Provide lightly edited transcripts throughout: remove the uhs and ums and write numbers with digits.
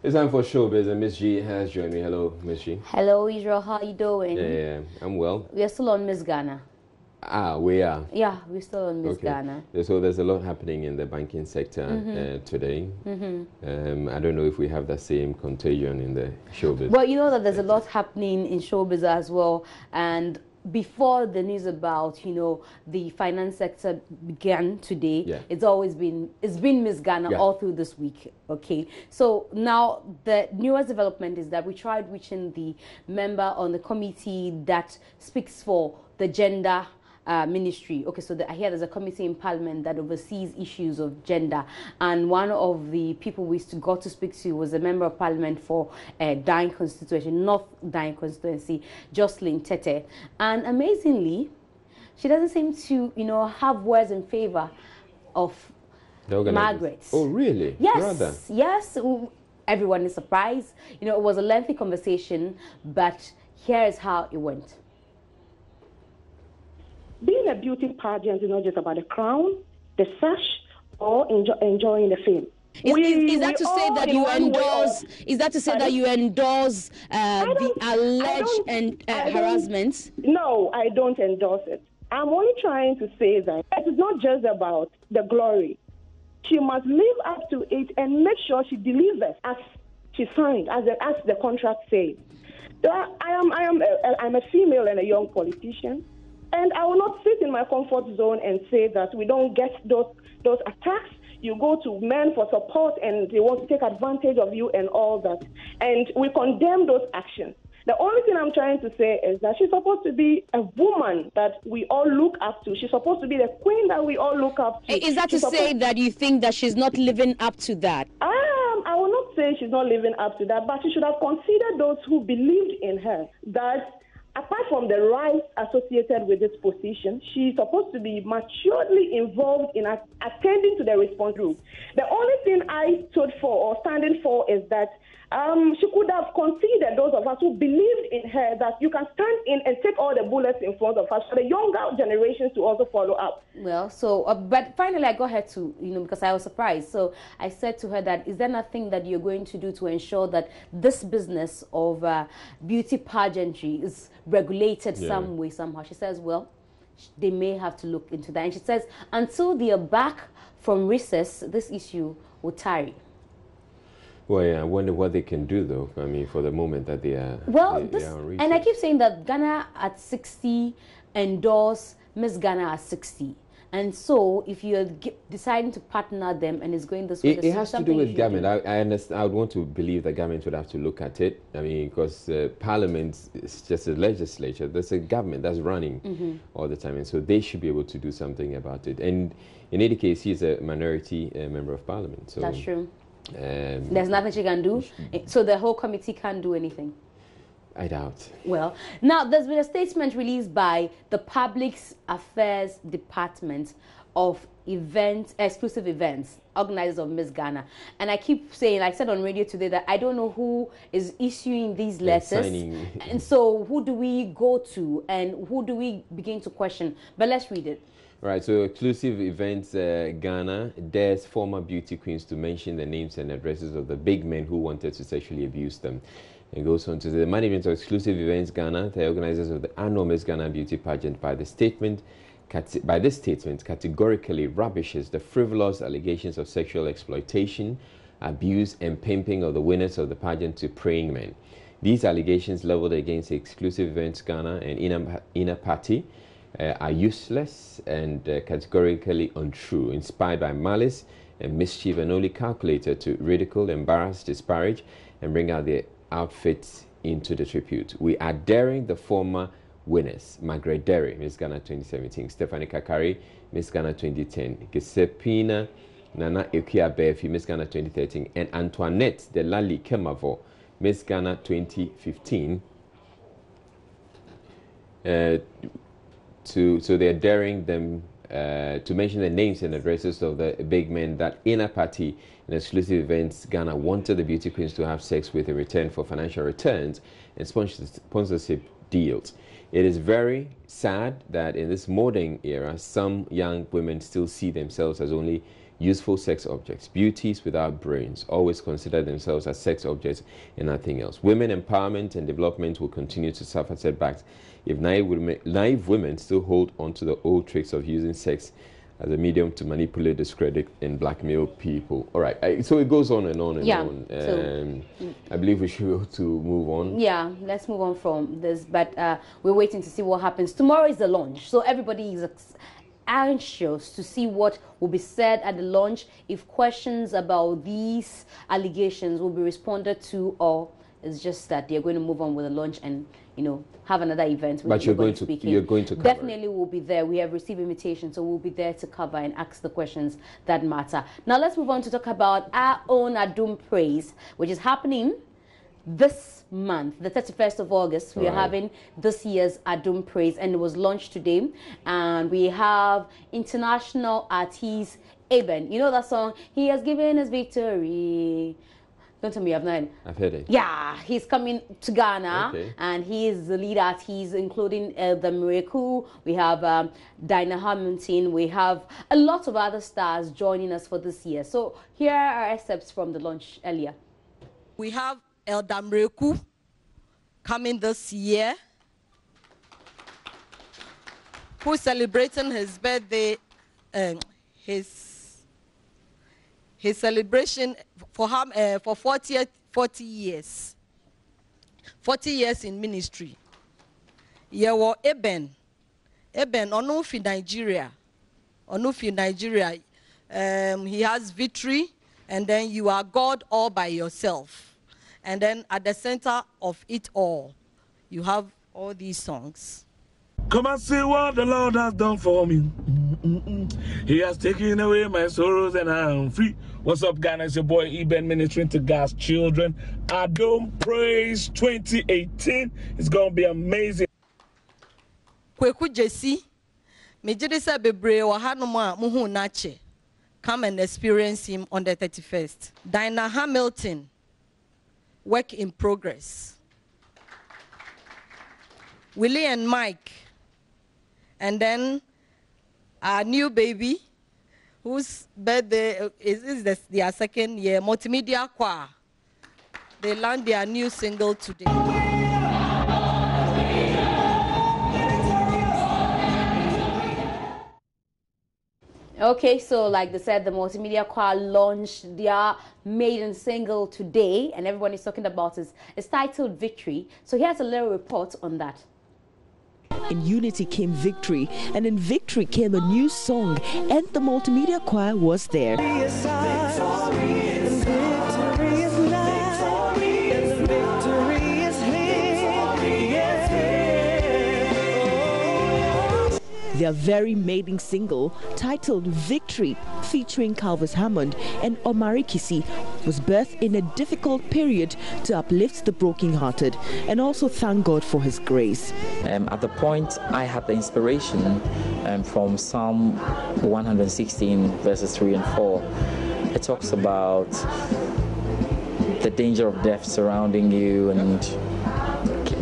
It's time for showbiz, and Miss G has joined me. Hello, Miss G. Hello, Israel. How you doing? Yeah, I'm well. We are still on Miss Ghana. We are. Yeah, we're still on Miss Ghana. So there's a lot happening in the banking sector today. I don't know if we have that same contagion in the showbiz. Well, you know that there's a lot happening in showbiz as well, and before the news about the finance sector began today, it's been Miss Ghana all through this week. Okay, so now the newest development is that we tried reaching the member on the committee that speaks for the gender ministry. Okay, so I hear there's a committee in Parliament that oversees issues of gender, and one of the people we got to speak to was a member of Parliament for Dying constituency, North Dying constituency, Jocelyn Tete, and amazingly, she doesn't seem to have words in favor of Margaret. Oh, really? Yes, Rather. yes. Everyone is surprised. It was a lengthy conversation, but here is how it went. Being a beauty pageant is not just about the crown, the sash, or enjoying the fame. Is that to say that you endorse? Is that to say that you endorse the alleged harassment? No, I don't endorse it. I'm only trying to say that it is not just about the glory. She must live up to it and make sure she delivers as she signed, as the contract says. So I'm a female and a young politician. And I will not sit in my comfort zone and say that we don't get those attacks. You go to men for support and they want to take advantage of you and all that. And we condemn those actions. The only thing I'm trying to say is that she's supposed to be a woman that we all look up to. She's supposed to be the queen that we all look up to. Is that to say that you think that she's not living up to that? I will not say she's not living up to that, but she should have considered those who believed in her, that apart from the rights associated with this position, she's supposed to be maturely involved in attending to the response group. The only thing I stood for or standing for is that she could have considered those of us who believed in her, that you can stand in and take all the bullets in front of us for the younger generations to also follow up. Well, so, but finally I got her to, because I was surprised. So I said to her that, is there nothing that you're going to do to ensure that this business of beauty pageantry is regulated some way, somehow? She says, well, they may have to look into that. And she says, until they are back from recess, this issue will tarry. Well, yeah, I wonder what they can do, though. I mean, for the moment that they are. Well, and I keep saying that Ghana at 60 endorse Miss Ghana at 60. And so, if you're deciding to partner them and it's going this way, it has to do with government. I understand. I would want to believe that government would have to look at it. I mean, because Parliament is just a legislature. There's a government that's running all the time, and so they should be able to do something about it. And in any case, he's a minority member of Parliament. So that's true. There's nothing she can do, so the whole committee can't do anything. I doubt. Well, now there's been a statement released by the Public Affairs Department of exclusive events, Organisers of Miss Ghana, and I keep saying, I said on radio today, that I don't know who is issuing these letters, and so who do we go to and who do we begin to question? But let's read it. Right, so Exclusive Events Ghana dares former beauty queens to mention the names and addresses of the big men who wanted to sexually abuse them. It goes on to say, the management of Exclusive Events Ghana, the organizers of the annual Miss Ghana beauty pageant, by this statement categorically rubbishes the frivolous allegations of sexual exploitation, abuse and pimping of the winners of the pageant to praying men. These allegations leveled against Exclusive Events Ghana and Inner Party are useless and categorically untrue, inspired by malice and mischief, and only calculated to ridicule, embarrass, disparage, and bring out their outfits into disrepute. We are daring the former winners: Margaret Derry, Miss Ghana 2017; Stephanie Kakari, Miss Ghana 2010; Gisepina Nana Ekia Befi, Miss Ghana 2013; and Antoinette Delali Kemavo, Miss Ghana 2015. So they're daring them to mention the names and addresses of the big men that Inner Party and Exclusive Events Ghana wanted the beauty queens to have sex with in return for financial returns and sponsorship deals. It is very sad that in this modern era, some young women still see themselves as only useful sex objects, beauties without brains, always consider themselves as sex objects and nothing else. Women empowerment and development will continue to suffer setbacks if naive women still hold on to the old tricks of using sex as a medium to manipulate, discredit, and blackmail people. All right, so it goes on and on and on. I believe we should be able to move on. Yeah, let's move on from this, but we're waiting to see what happens. Tomorrow is the launch, so everybody is anxious to see what will be said at the launch, if questions about these allegations will be responded to, or it's just that they're going to move on with the launch and, you know, have another event. But you're going to cover Definitely will be there. We have received invitations, so we'll be there to cover and ask the questions that matter. Now let's move on to talk about our own Adum Praise, which is happening this month, the 31st of August. We are having this year's Adum Praise, and it was launched today. And we have international artist Eben. You know that song, He Has Given Us Victory. Don't tell me I've not. I've heard it. Yeah, he's coming to Ghana, and he is the lead artist, including the Miracle. We have Dinah Hamilton. We have a lot of other stars joining us for this year. So here are excerpts from the launch earlier. We have Elder Miracle coming this year, who's celebrating his birthday, his celebration for him for 40 years. 40 years in ministry. Yewo Eben onufi Nigeria. He has victory, and then you are God all by yourself. And then at the center of it all, you have all these songs. Come and see what the Lord has done for me. He has taken away my sorrows and I am free. What's up, Ghana? It's your boy Eben, ministering to God's children. Adum Praise 2018. It's going to be amazing. Kweku Jesi, Mejidisa Bebre Wahanuma Muhu Nache. Come and experience him on the 31st. Dinah Hamilton, work in progress. Willie and Mike. And then our new baby, whose birthday is their second year, Multimedia Choir. They launched their new single today. Okay, so like they said, the Multimedia Choir launched their maiden single today, and everyone is talking about it. It's titled Victory. So here's a little report on that. In unity came victory, and in victory came a new song, and the Multimedia Choir was there. Their very maiden single, titled Victory, featuring Calvis Hammond and Omari Kisi, was birthed in a difficult period to uplift the brokenhearted and also thank God for His grace. At the point, I had the inspiration from Psalm 116, verses 3 and 4. It talks about the danger of death surrounding you, and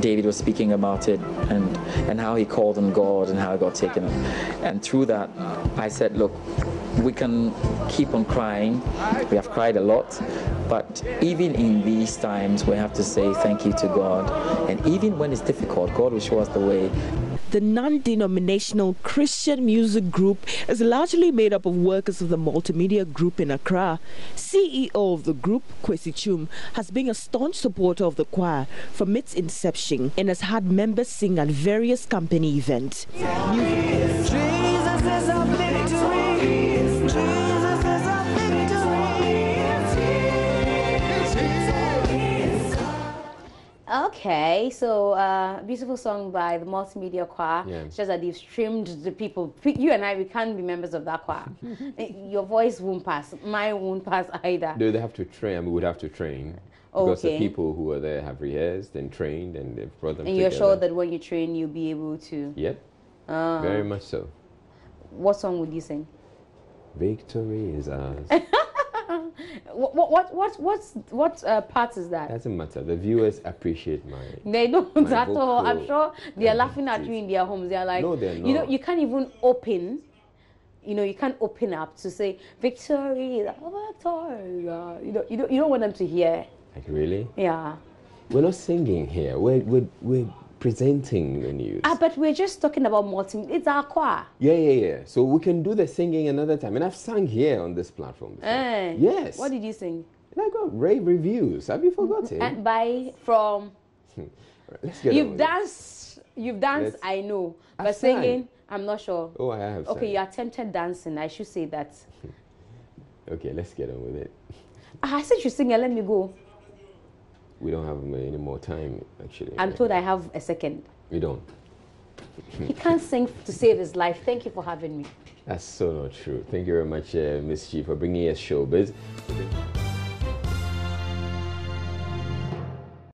David was speaking about it and how he called on God and how he got taken up. And through that, I said, look, we can keep on crying. We have cried a lot, but even in these times, we have to say thank you to God. And even when it's difficult, God will show us the way. The non-denominational Christian music group is largely made up of workers of the Multimedia Group in Accra. CEO of the group, Kwesi Chum, has been a staunch supporter of the choir from its inception and has had members sing at various company events. Jesus is our victory. Jesus is our victory. Okay, so beautiful song by the Multimedia Choir. Yeah. It's just that they've streamed the people. You and I, we can't be members of that choir. Your voice won't pass. Mine won't pass either. No, they have to train. I mean, we would have to train. Because the people who are there have rehearsed and trained and they've brought them together. And you're sure that when you train, you'll be able to? Yep, very much so. What song would you sing? Victory is ours. What part is that? Doesn't matter. The viewers appreciate my. They don't at all. I'm sure they are laughing at you in their homes. They are like, no, they're not. You know, you can't even open. You know, you can't open up to say Victoria, Victoria. You don't want them to hear. Like really? Yeah. We're not singing here. We're presenting the news. But we're just talking about it's our choir. Yeah. So we can do the singing another time. And I've sung here on this platform before. Yes. What did you sing? And I got rave reviews. Have you forgotten? And from. Let's get You've danced. I know, but singing, I'm not sure. Oh, I have. Okay, you attempted dancing. I should say that. Okay, let's get on with it. I said you sing and let me go. We don't have any more time, actually. I'm told I have a second. We don't. He can't sing to save his life. Thank you for having me. That's so not true. Thank you very much, Miss G, for bringing us showbiz.